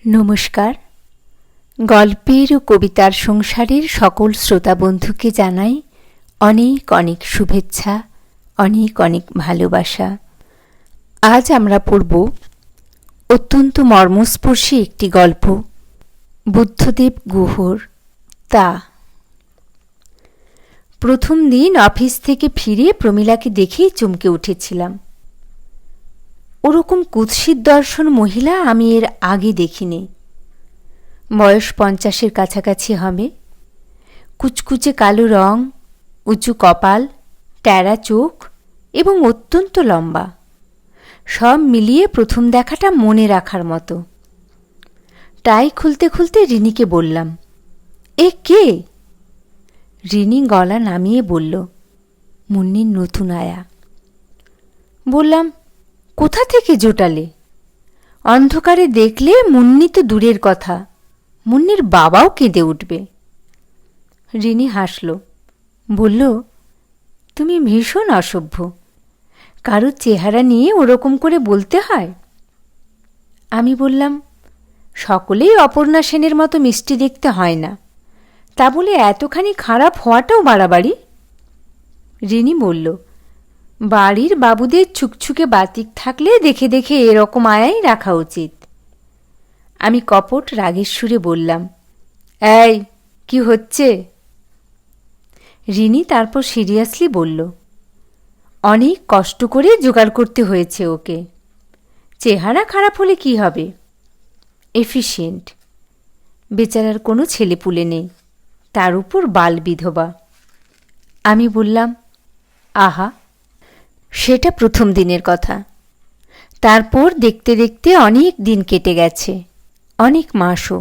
নমস্কার। গল্পের ও কবিতার সংসারের সকল শ্রোতা বন্ধুকে জানাই অনেক অনেক শুভেচ্ছা, অনেক অনেক ভালোবাসা। আজ আমরা পড়ব অত্যন্ত মর্মস্পর্শী একটি গল্প, বুদ্ধদেব গুহর তা। প্রথম দিন অফিস থেকে ফিরে প্রমীলাকে দেখেই চমকে উঠেছিলাম। ওরকম কুৎসিত দর্শন মহিলা আমি এর আগে দেখিনি। বয়স 50-এর কাছাকাছি হবে। কুচকুচে কালো রং, উঁচু কপাল, ট্যারা চোখ এবং অত্যন্ত লম্বা। সব মিলিয়ে প্রথম দেখাটা মনে রাখার মতো। টাই খুলতে খুলতে রিনিকে বললাম, এ কে? রিনি গলা নামিয়ে বলল, মুন্নির নতুন আয়া। বললাম, কোথা থেকে জোটালে? অন্ধকারে দেখলে মুন্নি তো দূরের কথা, মুন্নির বাবাও কেঁদে উঠবে। রিনি হাসল, বলল, তুমি ভীষণ অসভ্য। কারোর চেহারা নিয়ে ওরকম করে বলতে হয়? আমি বললাম, সকলেই অপর্ণা সেনের মতো মিষ্টি দেখতে হয় না, তা বলে এতখানি খারাপ হওয়াটাও বাড়াবাড়ি। রিনি বলল, বাড়ির বাবুদের ছুকছুকে বাতিক থাকলে দেখে দেখে এরকম আয়াই রাখা উচিত। আমি কপট রাগের সুরে বললাম, এই কি হচ্ছে? রিনি তারপর সিরিয়াসলি বলল, অনেক কষ্ট করে জোগাড় করতে হয়েছে ওকে। চেহারা খারাপ হলে কি হবে? এফিশিয়েন্ট। বেচারার কোনো ছেলেপুলে নেই, তার উপর বাল বিধবা। আমি বললাম, আহা, সেটা প্রথম দিনের কথা। তারপর দেখতে দেখতে অনেক দিন কেটে গেছে, অনেক মাসও।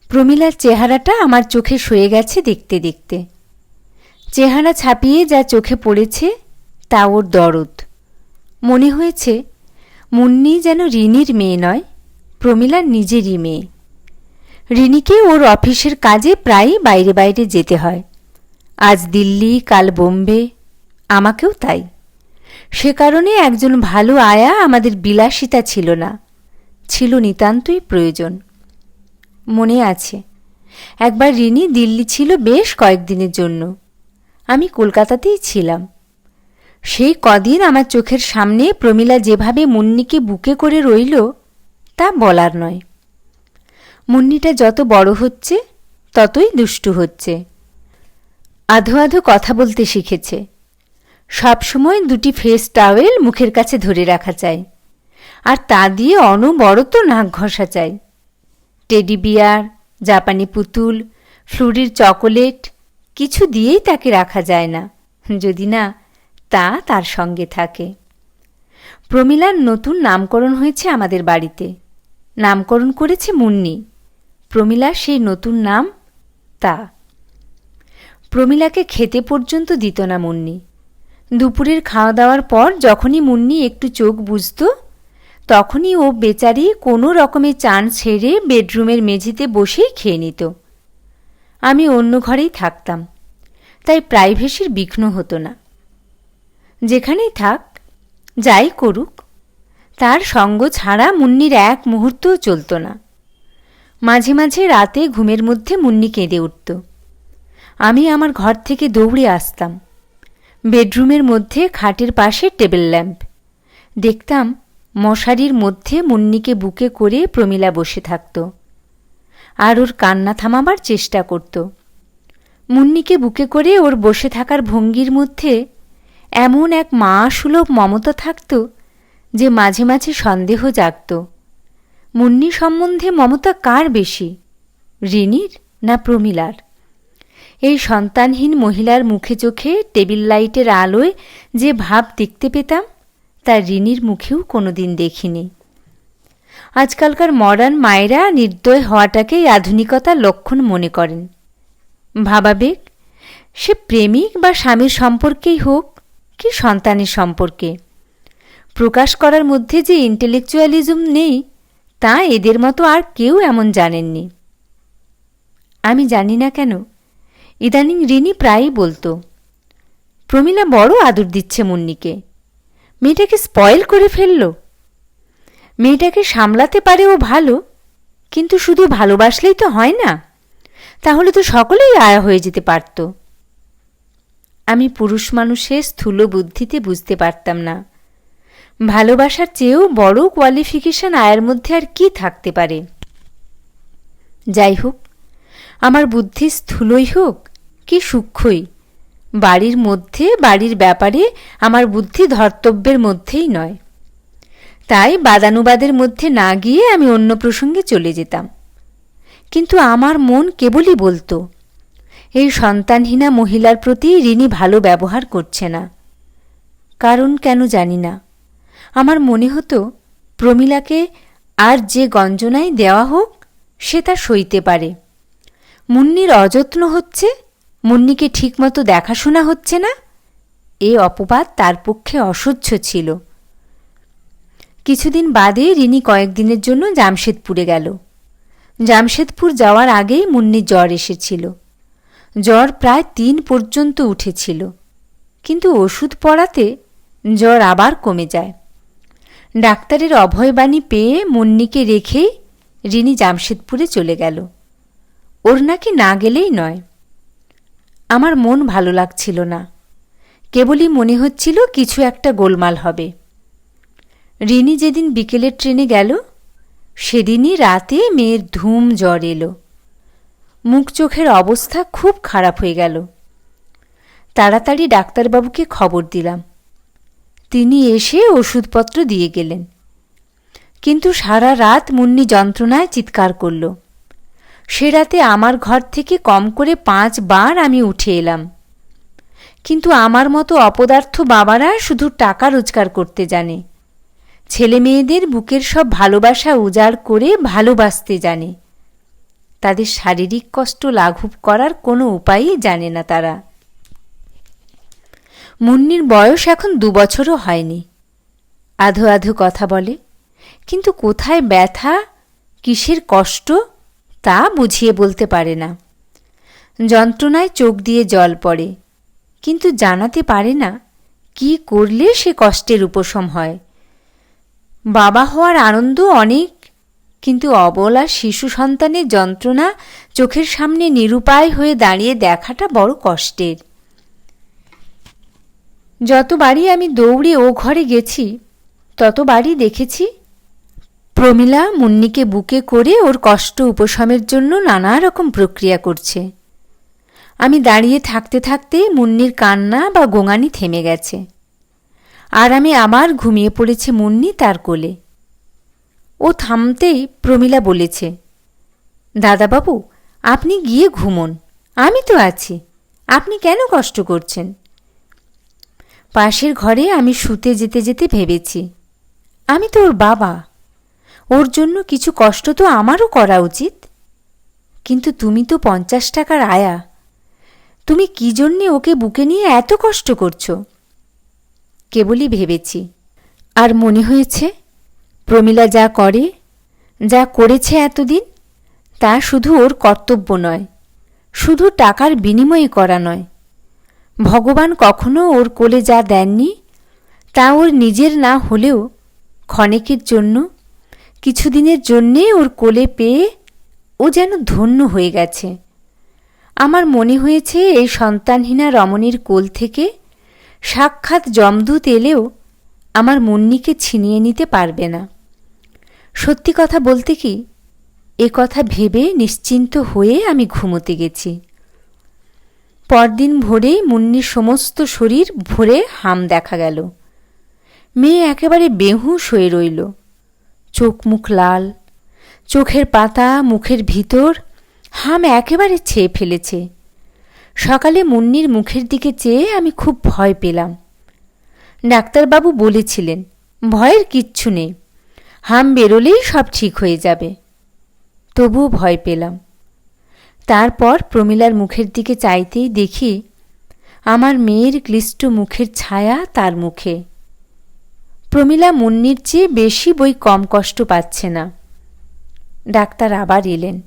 প্রমীলার চেহারাটা আমার চোখে সয়ে গেছে দেখতে দেখতে। চেহারা ছাপিয়ে যা চোখে পড়েছে তা ওর দরদ। মনে হয়েছে মুন্নি যেন রিনির মেয়ে নয়, প্রমীলার নিজেরই মেয়ে। রিনিকে ওর অফিসের কাজে প্রায়ই বাইরে বাইরে যেতে হয়। আজ দিল্লি, কাল বোম্বে, আমাকেও তাই। সে কারণে একজন ভালো আয়া আমাদের বিলাসিতা ছিল না, ছিল নিতান্তই প্রয়োজন। মনে আছে, একবার রিনি দিল্লি ছিল বেশ কয়েকদিনের জন্য, আমি কলকাতাতেই ছিলাম। সেই কদিন আমার চোখের সামনে প্রমীলা যেভাবে মুন্নিকে বুকে করে রইল তা বলার নয়। মুন্নিটা যত বড় হচ্ছে ততই দুষ্টু হচ্ছে। আধো আধো কথা বলতে শিখেছে। সবসময় দুটি ফেস টাওয়েল মুখের কাছে ধরে রাখা চাই, আর তা দিয়ে অনবরত নাক ঘষা চাই। টেডি বিয়ার, জাপানি পুতুল, ফ্লুরির চকোলেট কিছু দিয়েই তাকে রাখা যায় না, যদি না তা তার সঙ্গে থাকে। প্রমীলার নতুন নামকরণ হয়েছে আমাদের বাড়িতে। নামকরণ করেছে মুন্নি। প্রমীলার সেই নতুন নাম তা। প্রমীলাকে খেতে পর্যন্ত দিত না মুন্নি। দুপুরের খাওয়া দাওয়ার পর যখনই মুন্নি একটু চোখ বুঝত, তখনই ও বেচারি কোনো রকমে চান ছেড়ে বেডরুমের মেঝেতে বসেই খেয়ে নিত। আমি অন্য ঘরেই থাকতাম, তাই প্রাইভেসির বিঘ্ন হতো না। যেখানেই থাক, যাই করুক, তার সঙ্গ ছাড়া মুন্নির এক মুহূর্তও চলত না। মাঝে মাঝে রাতে ঘুমের মধ্যে মুন্নি কেঁদে উঠত। আমি আমার ঘর থেকে দৌড়ে আসতাম। বেডরুমের মধ্যে খাটের পাশে টেবিল ল্যাম্প। দেখতাম মশারির মধ্যে মুন্নিকে বুকে করে প্রমীলা বসে থাকত, আর ওর কান্না থামাবার চেষ্টা করত। মুন্নিকে বুকে করে ওর বসে থাকার ভঙ্গির মধ্যে এমন এক মা সুলভ মমতা থাকত যে মাঝে মাঝে সন্দেহ জাগত, মুন্নি সম্বন্ধে মমতা কার বেশি, রিনির না প্রমীলার? এই সন্তানহীন মহিলার মুখে চোখে টেবিল লাইটের আলোয় যে ভাব দেখতে পেতাম তা রিনির মুখেও কোনোদিন দেখিনি। আজকালকার মডার্ন মায়েরা নির্দয় হওয়াটাকেই আধুনিকতার লক্ষণ মনে করেন। ভাবাবেগ, সে প্রেমিক বা স্বামীর সম্পর্কেই হোক কি সন্তানের সম্পর্কে, প্রকাশ করার মধ্যে যে ইন্টেলেকচুয়ালিজম নেই তা এদের মতো আর কেউ এমন জানেননি। আমি জানি না কেন ইদানিং রিনি প্রায়ই বলতো, প্রমীলা বড় আদর দিচ্ছে মুন্নিকে, মেয়েটাকে স্পয়েল করে ফেলল। মেয়েটাকে সামলাতে পারে ও ভালো, কিন্তু শুধু ভালোবাসলেই তো হয় না, তাহলে তো সকলেই আয়া হয়ে যেতে পারত। আমি পুরুষ মানুষের স্থূল বুদ্ধিতে বুঝতে পারতাম না, ভালোবাসার চেয়েও বড় কোয়ালিফিকেশন আয়ের মধ্যে আর কি থাকতে পারে। যাই হোক, আমার বুদ্ধি স্থূলই হোক কি সূক্ষ্মই, বাড়ির মধ্যে বাড়ির ব্যাপারে আমার বুদ্ধি ধর্তব্যের মধ্যেই নয়। তাই বাদানুবাদের মধ্যে না গিয়ে আমি অন্য প্রসঙ্গে চলে যেতাম। কিন্তু আমার মন কেবলই বলতো, এই সন্তানহীনা মহিলার প্রতি রিনি ভালো ব্যবহার করছে না। কারণ কেন জানি না, আমার মনে হতো প্রমীলাকে আর যে গঞ্জনাই দেওয়া হোক সে তা সইতে পারে। মুন্নির অযত্ন হচ্ছে, মুন্নিকে ঠিকমতো দেখাশোনা হচ্ছে না, এ অপবাদ তার পক্ষে অসহ্য ছিল। কিছুদিন বাদে রিনি কয়েকদিনের জন্য জামশেদপুরে গেল। জামশেদপুর যাওয়ার আগেই মুন্নির জ্বর এসেছিল। জ্বর প্রায় 3 পর্যন্ত উঠেছিল, কিন্তু ওষুধ পড়াতে জ্বর আবার কমে যায়। ডাক্তারের অভয়বাণী পেয়ে মুন্নিকে রেখেই রিনি জামশেদপুরে চলে গেল। ওর নাকি না গেলেই নয়। আমার মন ভালো লাগছিল না, কেবলই মনে হচ্ছিল কিছু একটা গোলমাল হবে। রিনি যেদিন বিকেলের ট্রেনে গেল সেদিনই রাতে মেয়ের ধুম জ্বর এলো। মুখ চোখের অবস্থা খুব খারাপ হয়ে গেল। তাড়াতাড়ি ডাক্তারবাবুকে খবর দিলাম। তিনি এসে ওষুধপত্র দিয়ে গেলেন। কিন্তু সারা রাত মুন্নি যন্ত্রণায় চিৎকার করল। সে রাতে আমার ঘর থেকে কম করে 5 বার আমি উঠে এলাম। কিন্তু আমার মতো অপদার্থ বাবারা শুধু টাকা রোজগার করতে জানে, ছেলে মেয়েদের বুকের সব ভালোবাসা উজাড় করে ভালোবাসতে জানে। তাদের শারীরিক কষ্ট লাঘব করার কোনো উপায়ই জানে না তারা। মুন্নির বয়স এখন 2 বছরও হয়নি। আধো আধো কথা বলে, কিন্তু কোথায় ব্যথা, কিসের কষ্ট তা বুঝিয়ে বলতে পারে না। যন্ত্রণায় চোখ দিয়ে জল পড়ে, কিন্তু জানাতে পারে না কি করলে সে কষ্টের উপশম হয়। বাবা হওয়ার আনন্দ অনেক, কিন্তু অবলা শিশু সন্তানের যন্ত্রণা চোখের সামনে নিরুপায় হয়ে দাঁড়িয়ে দেখাটা বড় কষ্টের। যতবারই আমি দৌড়ে ও ঘরে গেছি ততবারই দেখেছি প্রমীলা মুন্নিকে বুকে করে ওর কষ্ট উপশমের জন্য নানা রকম প্রক্রিয়া করছে। আমি দাঁড়িয়ে থাকতে থাকতে মুন্নির কান্না বা গোঙানি থেমে গেছে, আর আমি আবার ঘুমিয়ে পড়েছে মুন্নি তার কোলে। ও থামতেই প্রমীলা বলেছে, দাদাবাবু আপনি গিয়ে ঘুমোন, আমি তো আছি, আপনি কেন কষ্ট করছেন? পাশের ঘরে আমি শুতে যেতে যেতে ভেবেছি, আমি তো ওর বাবা, ওর জন্য কিছু কষ্ট তো আমারও করা উচিত। কিন্তু তুমি তো 50 টাকার আয়া, তুমি কি জন্যে ওকে বুকে নিয়ে এত কষ্ট করছো? কেবলই ভেবেছি, আর মনে হয়েছে প্রমীলা যা করে, যা করেছে এতদিন, তা শুধু ওর কর্তব্য নয়, শুধু টাকার বিনিময়ে করা নয়। ভগবান কখনো ওর কোলে যা দেননি তা ওর নিজের না হলেও ক্ষণেকের জন্য, কিছুদিনের জন্যে ওর কোলে পেয়ে ও যেন ধন্য হয়ে গেছে। আমার মনে হয়েছে এই সন্তানহীনা রমণীর কোল থেকে সাক্ষাৎ যমদূত এলেও আমার মুন্নিকে ছিনিয়ে নিতে পারবে না। সত্যি কথা বলতে কি, এ কথা ভেবে নিশ্চিন্ত হয়ে আমি ঘুমোতে গেছি। পরদিন ভোরেই মুন্নির সমস্ত শরীর ভরে হাম দেখা গেল। মেয়ে একেবারে বেহুঁশ হয়ে রইল, চোখ মুখ লাল, চোখের পাতা মুখের ভিতর হাম একেবারে ছেয়ে ফেলেছে। সকালে মুন্নির মুখের দিকে চেয়ে আমি খুব ভয় পেলাম। ডাক্তারবাবু বলেছিলেন ভয়ের কিচ্ছু নেই, হাম বেরোলেই সব ঠিক হয়ে যাবে। তবুও ভয় পেলাম। তারপর প্রমীলার মুখের দিকে চাইতেই দেখি আমার মেয়ের ক্লিষ্ট মুখের ছায়া তার মুখে। প্রমীলা মুন্নির চেয়ে বেশি বই কম কষ্ট পাচ্ছে না। ডাক্তার আবার এলেন,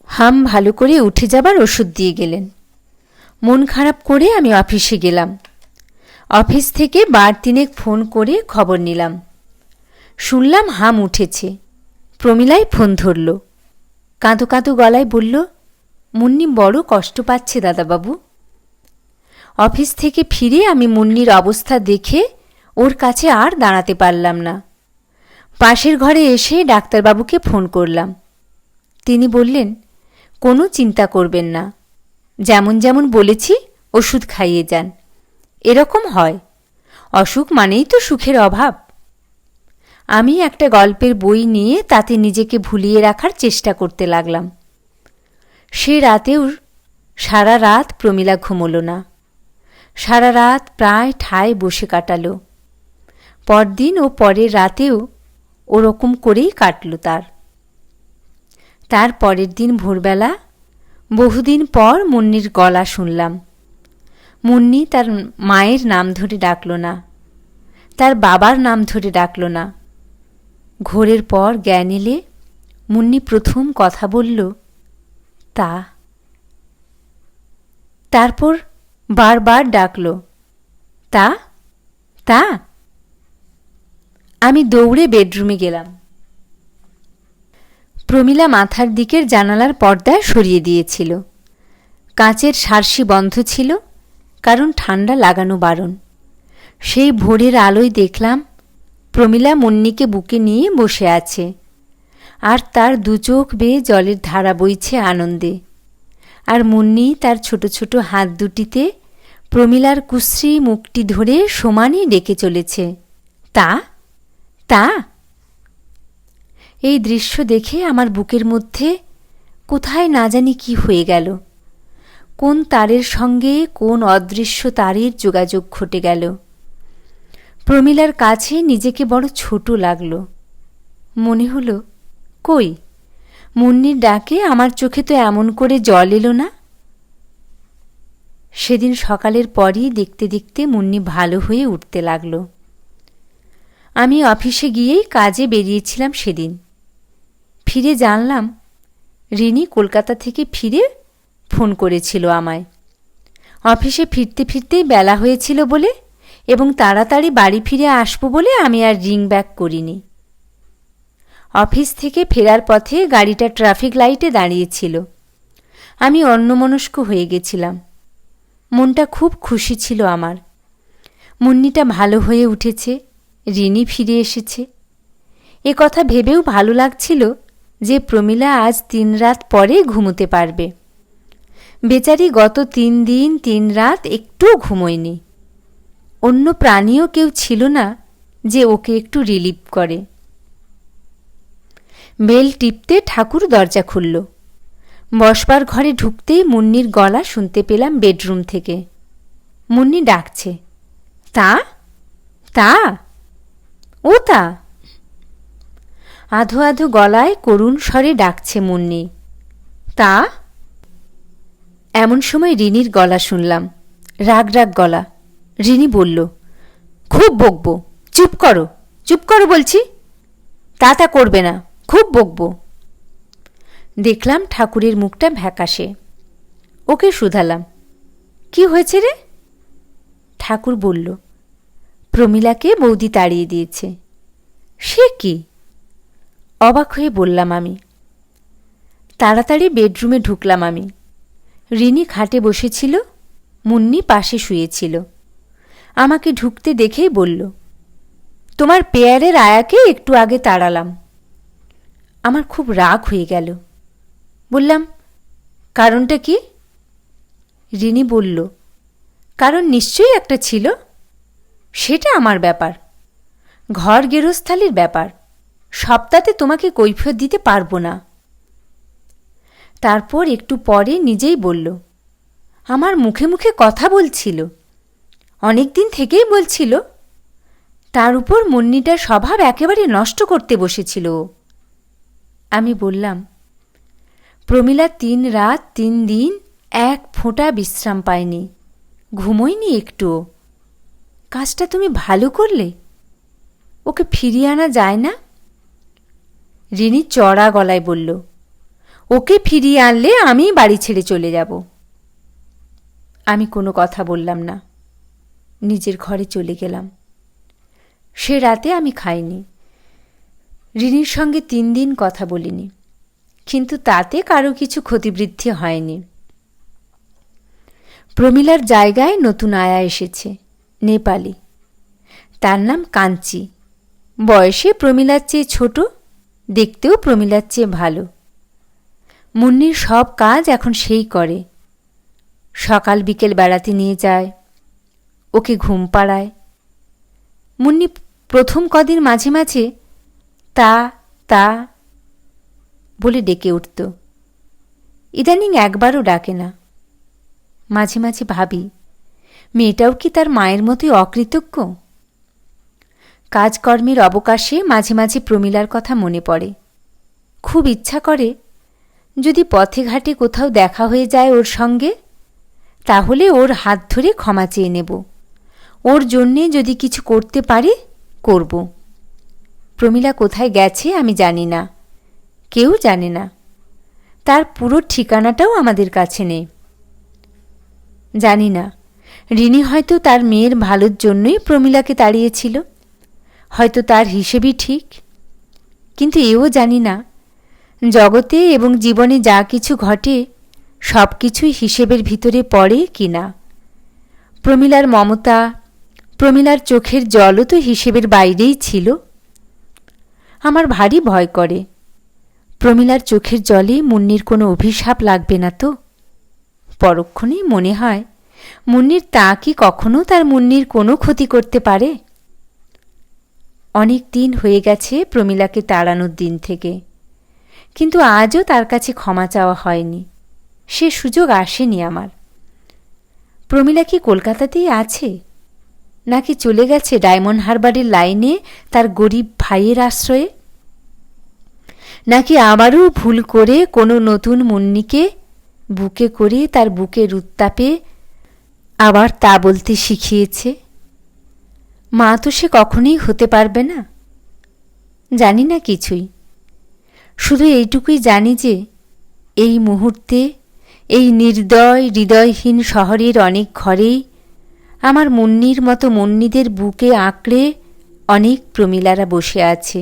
হাম ভালো করে উঠে যাবার ওষুধ দিয়ে গেলেন। মন খারাপ করে আমি অফিসে গেলাম। অফিস থেকে 2-3 ফোন করে খবর নিলাম। শুনলাম হাম উঠেছে, প্রমীলাই ফোন ধরল। কাঁদো কাঁদো গলায় বলল, মুন্নি বড় কষ্ট পাচ্ছে দাদাবাবু। অফিস থেকে ফিরে আমি মুন্নির অবস্থা দেখে ওর কাছে আর দাঁড়াতে পারলাম না। পাশের ঘরে এসে ডাক্তারবাবুকে ফোন করলাম। তিনি বললেন, কোনো চিন্তা করবেন না, যেমন যেমন বলেছি ওষুধ খাইয়ে যান, এরকম হয়, অসুখ মানেই তো সুখের অভাব। আমি একটা গল্পের বই নিয়ে তাতে নিজেকে ভুলিয়ে রাখার চেষ্টা করতে লাগলাম। সে রাতেও সারা রাত প্রমীলা ঘুমোল না। সারা রাত প্রায় ঠায় বসে কাটালো। পরদিন ও পরের রাতেও ওরকম করেই কাটল তার পরের দিন ভোরবেলা বহুদিন পর মুন্নির গলা শুনলাম। মুন্নি তার মায়ের নাম ধরে ডাকল না, তার বাবার নাম ধরে ডাকল না। ঘোরের পর জ্ঞান এলে মুন্নি প্রথম কথা বলল, তা। তারপর বারবার ডাকল, তা তা। আমি দৌড়ে বেডরুমে গেলাম। প্রমীলা মাথার দিকের জানালার পর্দা সরিয়ে দিয়েছিল। কাঁচের সার্সি বন্ধ ছিল, কারণ ঠান্ডা লাগানো বারণ। সেই ভোরের আলোয় দেখলাম প্রমীলা মুন্নিকে বুকে নিয়ে বসে আছে, আর তার দুচোখ বেয়ে জলের ধারা বইছে আনন্দে। আর মুন্নি তার ছোট ছোট হাত দুটিতে প্রমীলার কুশ্রী মুখটি ধরে সমানই ডেকে চলেছে, তা তা। এই দৃশ্য দেখে আমার বুকের মধ্যে কোথায় না জানি কি হয়ে গেল। কোন তারের সঙ্গে কোন অদৃশ্য তারের যোগাযোগ ঘটে গেল। প্রমীলার কাছে নিজেকে বড় ছোট লাগল। মনে হলো, কই, মুন্নির ডাকে আমার চোখে তো এমন করে জল এলো না। সেদিন সকালের পরই দেখতে দেখতে মুন্নি ভালো হয়ে উঠতে লাগল। আমি অফিসে গিয়েই কাজে বেরিয়েছিলাম সেদিন। ফিরে জানলাম রিনি কলকাতা থেকে ফিরে ফোন করেছিল আমায়। অফিসে ফিরতে ফিরতেই বেলা হয়েছিল বলে এবং তাড়াতাড়ি বাড়ি ফিরে আসবো বলে আমি আর রিং ব্যাক করিনি। অফিস থেকে ফেরার পথে গাড়িটা ট্রাফিক লাইটে দাঁড়িয়েছিল। আমি অন্যমনস্ক হয়ে গেছিলাম। মনটা খুব খুশি ছিল আমার। মুন্নিটা ভালো হয়ে উঠেছে, রিনি ফিরে এসেছে। এ কথা ভেবেও ভালো লাগছিল যে প্রমীলা আজ 3 রাত পরে ঘুমোতে পারবে। বেচারি গত 3 দিন 3 রাত একটুও ঘুমোয়নি। অন্য প্রাণীও কেউ ছিল না যে ওকে একটু রিলিভ করে। বেল টিপতে ঠাকুর দরজা খুলল। বসবার ঘরে ঢুকতেই মুন্নির গলা শুনতে পেলাম বেডরুম থেকে। মুন্নি ডাকছে, তা তা, ও তা। আধো আধো গলায় করুণ স্বরে ডাকছে মুন্নি, তা। এমন সময় রিনির গলা শুনলাম, রাগ রাগ গলা। রিনি বলল, খুব বকবো, চুপ করো, চুপ করো বলছি, তা তা করবে না, খুব বকবো। দেখলাম ঠাকুরের মুখটা ভ্যাকাশে। ওকে শুধালাম, কি হয়েছে রে? ঠাকুর বলল, প্রমীলাকে বৌদি তাড়িয়ে দিয়েছে। সে কি? অবাক হয়ে বললাম আমি। তাড়াতাড়ি বেডরুমে ঢুকলাম আমি। রিনি খাটে বসেছিল, মুন্নি পাশে শুয়েছিল। আমাকে ঢুকতে দেখেই বলল, তোমার পেয়ারের আয়াকে একটু আগে তাড়ালাম। আমার খুব রাগ হয়ে গেল। বললাম, কারণটা কি? রিনি বলল, কারণ নিশ্চয়ই একটা ছিল, সেটা আমার ব্যাপার, ঘর গেরস্থালির ব্যাপার, সপ্তাহে তোমাকে কৈফিয়ত দিতে পারবো না। তারপর একটু পরে নিজেই বলল, আমার মুখে মুখে কথা বলছিল, অনেক দিন থেকেই বলছিল। তার উপর মুন্নিটার স্বভাব একেবারে নষ্ট করতে বসেছিল। আমি বললাম, প্রমীলা 3 রাত 3 দিন এক ফোঁটা বিশ্রাম পায়নি, ঘুমোয়নি একটুও। কাজটা তুমি ভালো করলে, ওকে ফিরিয়ে আনা যায় না? রিনি চড়া গলায় বলল, ওকে ফিরিয়ে আনলে আমি বাড়ি ছেড়ে চলে যাব। আমি কোনো কথা বললাম না, নিজের ঘরে চলে গেলাম। সে রাতে আমি খাইনি। রিনির সঙ্গে 3 দিন কথা বলিনি, কিন্তু তাতে কারো কিছু ক্ষতিবৃদ্ধি হয়নি। প্রমীলার জায়গায় নতুন আয়া এসেছে, নেপালি। তার নাম কাঞ্চি। বয়সে প্রমীলার চেয়ে ছোট, দেখতেও প্রমীলার চেয়ে ভালো। মুন্নির সব কাজ এখন সেই করে। সকাল বিকেল বেড়াতে নিয়ে যায়, ওকে ঘুম পাড়ায়। মুন্নি প্রথম কদিন মাঝে মাঝে তা তা বলে ডেকে উঠত। ইদানিং একবারও ডাকে না। মাঝে মাঝে ভাবি, মেয়েটাও কি তার মায়ের মতোই অকৃতজ্ঞ? কাজকর্মের অবকাশে মাঝে মাঝে প্রমীলার কথা মনে পড়ে। খুব ইচ্ছা করে যদি পথে ঘাটে কোথাও দেখা হয়ে যায় ওর সঙ্গে, তাহলে ওর হাত ধরে ক্ষমা চেয়ে নেব। ওর জন্যে যদি কিছু করতে পারি করব। প্রমীলা কোথায় গেছে আমি জানি না, কেউ জানে না। তার পুরো ঠিকানাটাও আমাদের কাছে নেই। জানি না, রিনি হয়তো তার মেয়ের ভালোর জন্যই প্রমীলাকে তাড়িয়েছিল, হয়তো তার হিসেবই ঠিক। কিন্তু এও জানি না, জগতে এবং জীবনে যা কিছু ঘটে সব কিছুই হিসেবের ভিতরে পড়ে কি না। প্রমীলার মমতা, প্রমীলার চোখের জলও তো হিসেবের বাইরেই ছিল। আমার ভারী ভয় করে, প্রমীলার চোখের জলে মুন্নির কোনো অভিশাপ লাগবে না তো। পরক্ষণেই মনে হয়, মুন্নির তা কি কখনো তার মুন্নির কোনো ক্ষতি করতে পারে? অনেক দিন হয়ে গেছে প্রমীলাকে তাড়ানোর দিন থেকে, কিন্তু আজও তার কাছে ক্ষমা চাওয়া হয়নি। সে সুযোগ আসেনি আমার। প্রমীলা কি কলকাতাতেই আছে, নাকি চলে গেছে ডায়মন্ড হারবারের লাইনে তার গরিব ভাইয়ের আশ্রয়ে? নাকি আবারও ভুল করে কোনো নতুন মুন্নিকে বুকে করে তার বুকের উত্তাপে আবার তা বলতে শিখিয়েছে? মা তো সে কখনোই হতে পারবে না। জানি না কিছুই, শুধু এইটুকুই জানি যে এই মুহূর্তে এই নির্দয় হৃদয়হীন শহরের অনেক ঘরেই আমার মুন্নির মতো মুন্নিদের বুকে আঁকড়ে অনেক প্রমীলারা বসে আছে।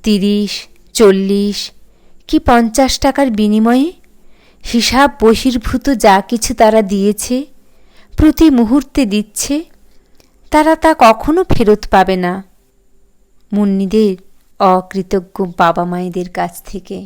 30, 40 কি 50 টাকার বিনিময়ে হিসাব বহির্ভূত যা কিছু তারা দিয়েছে, প্রতি মুহূর্তে দিচ্ছে, তারা তা কখনো ফেরত পাবে না মুন্নিদের অকৃতজ্ঞ বাবা মায়েদের কাছ থেকে।